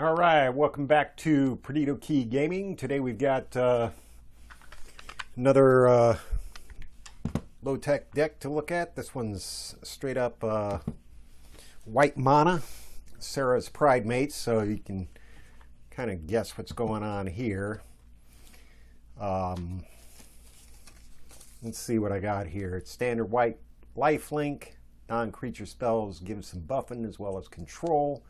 All right, welcome back to Perdido Key Gaming. Today we've got another low-tech deck to look at. This one's straight up white mana, Serra's Pridemates, so you can kind of guess what's going on here. Let's see what I got here. It's standard white lifelink, non-creature spells, give some buffing as well as control.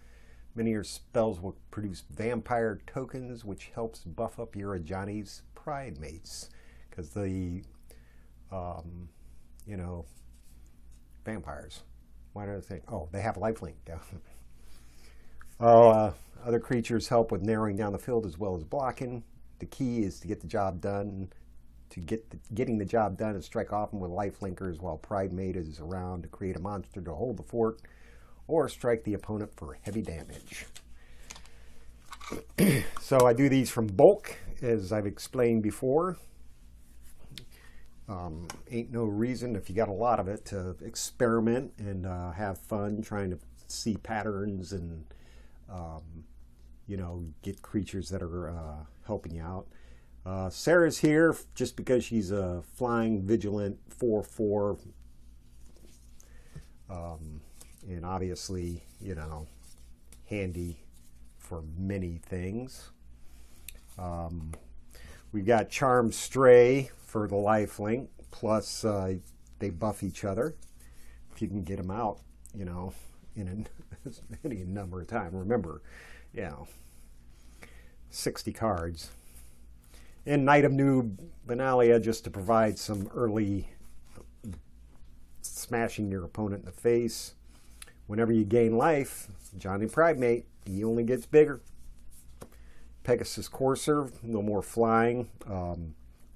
Many of your spells will produce vampire tokens, which helps buff up your Ajani's Pridemates. Because the, vampires. Why do I think? Oh, they have lifelink down. Other creatures help with narrowing down the field as well as blocking. The key is to get the job done. Getting the job done and strike often with lifelinkers while Pridemate is around to create a monster to hold the fort, or strike the opponent for heavy damage. So I do these from bulk, as I've explained before. Ain't no reason, if you got a lot of it, to experiment and have fun trying to see patterns and, get creatures that are helping you out. Serra's here just because she's a flying, vigilant 4/4. And obviously, handy for many things. We've got Charmed Stray for the lifelink, plus they buff each other if you can get them out, in any number of times. Remember, 60 cards. And Knight of New Benalia just to provide some early smashing your opponent in the face. Whenever you gain life, Johnny Pridemate, he only gets bigger. Pegasus Courser, no more flying.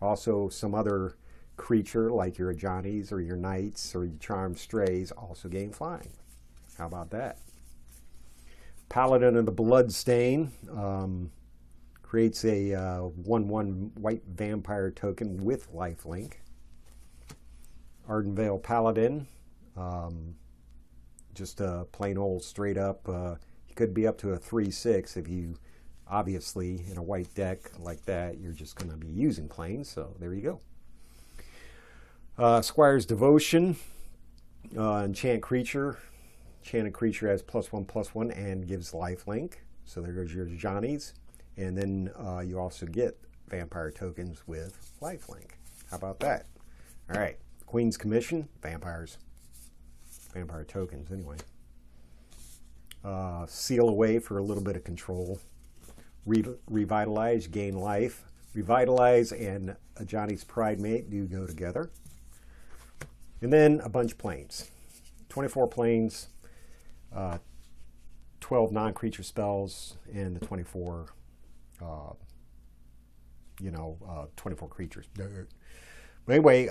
Also, some other creature like your Ajani's or your Knights or your Charmed Strays also gain flying. How about that? Paladin of the Bloodstain creates a 1/1 white vampire token with lifelink. Ardenvale Paladin, just a plain old straight up. He could be up to a 3/6 if you, obviously, in a white deck like that, you're just going to be using plains. So there you go. Squire's Devotion, enchant creature. Enchanted creature has +1/+1 and gives lifelink. So there goes your Johnny's. And then you also get vampire tokens with lifelink. How about that? All right. Queen's Commission, vampires. Vampire tokens, anyway. Seal Away for a little bit of control. Revitalize, gain life. Revitalize and Ajani's Pridemate do go together. And then a bunch of planes. 24 planes, 12 non-creature spells, and the 24, 24 creatures. But anyway,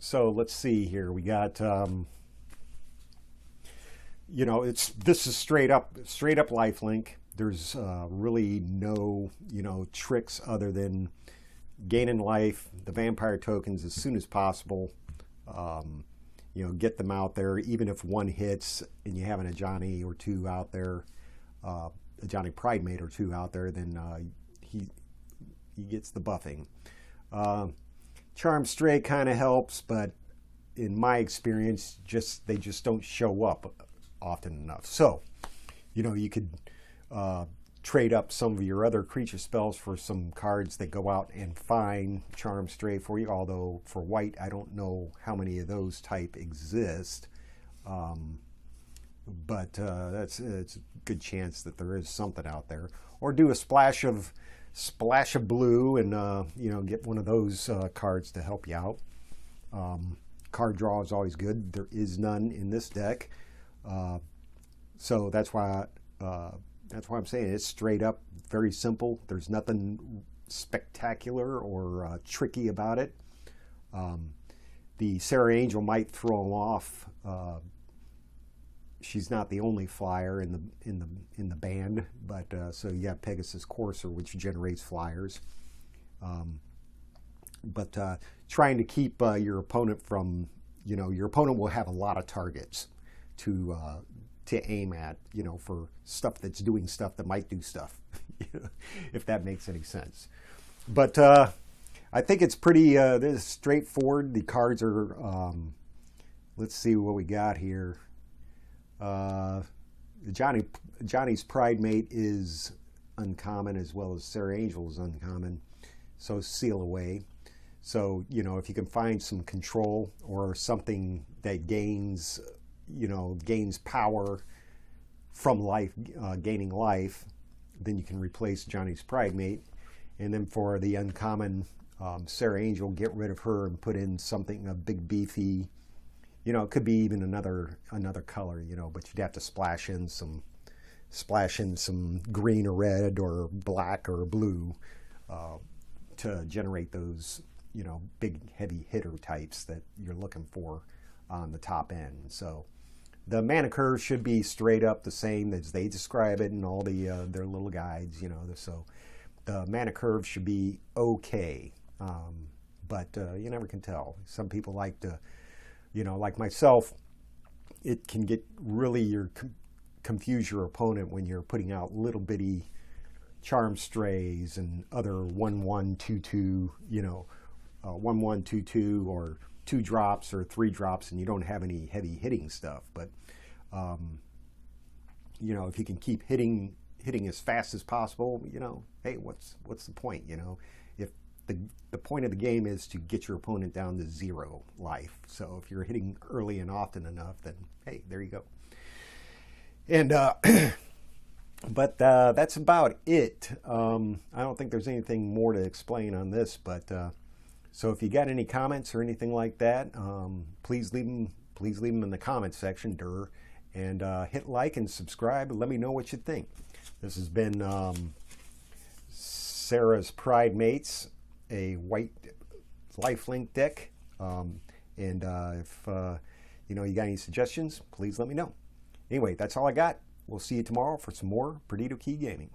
so let's see here. We got, this is straight up lifelink. There's really no, tricks other than gaining life, the vampire tokens as soon as possible. Get them out there. Even if one hits and you have an Ajani or two out there, Ajani Pridemate or two out there, then he gets the buffing. Charmed Stray kind of helps, but in my experience, they just don't show up often enough. So, you could trade up some of your other creature spells for some cards that go out and find Charmed Stray for you. Although for white, I don't know how many of those type exist, but it's a good chance that there is something out there. Or do a splash of blue and get one of those cards to help you out. Card draw is always good. There is none in this deck, so that's why I'm saying it's straight up very simple. There's nothing spectacular or tricky about it. The Serra Angel might throw them off. She's not the only flyer in the band, but so you have Pegasus Courser, which generates flyers. But trying to keep your opponent from, your opponent will have a lot of targets to to aim at, you know, for stuff that's doing stuff that might do stuff, if that makes any sense. But I think it's pretty this is straightforward. The cards are, let's see what we got here. Johnny's Pridemate is uncommon, as well as Serra Angel is uncommon. So Seal Away. So, you know, if you can find some control or something that gains, you know, gains power from life, gaining life, then you can replace Johnny's Pridemate. And then for the uncommon Serra Angel, get rid of her and put in something, a big beefy, you know, it could be even another color, you know, but you'd have to splash in some green or red or black or blue to generate those, you know, big heavy hitter types that you're looking for on the top end. So the mana curve should be straight up the same as they describe it in all the their little guides, you know. So the mana curve should be okay, but you never can tell. Some people like to, you know, like myself, it can get really confuse your opponent when you're putting out little bitty charm strays and other 1/1/2/2, you know, 1/1/2/2 or 2 drops or 3 drops, and you don't have any heavy hitting stuff. But you know, if you can keep hitting as fast as possible, you know, hey, what's the point? You know, if the point of the game is to get your opponent down to 0 life. So if you're hitting early and often enough, then hey, there you go. And but that's about it. I don't think there's anything more to explain on this, but so if you got any comments or anything like that, please leave them in the comments section, and hit like and subscribe and let me know what you think. This has been Serra's Pridemates, a white lifelink deck, and if you know, you got any suggestions, please let me know. Anyway, that's all I got. We'll see you tomorrow for some more Perdido Key Gaming.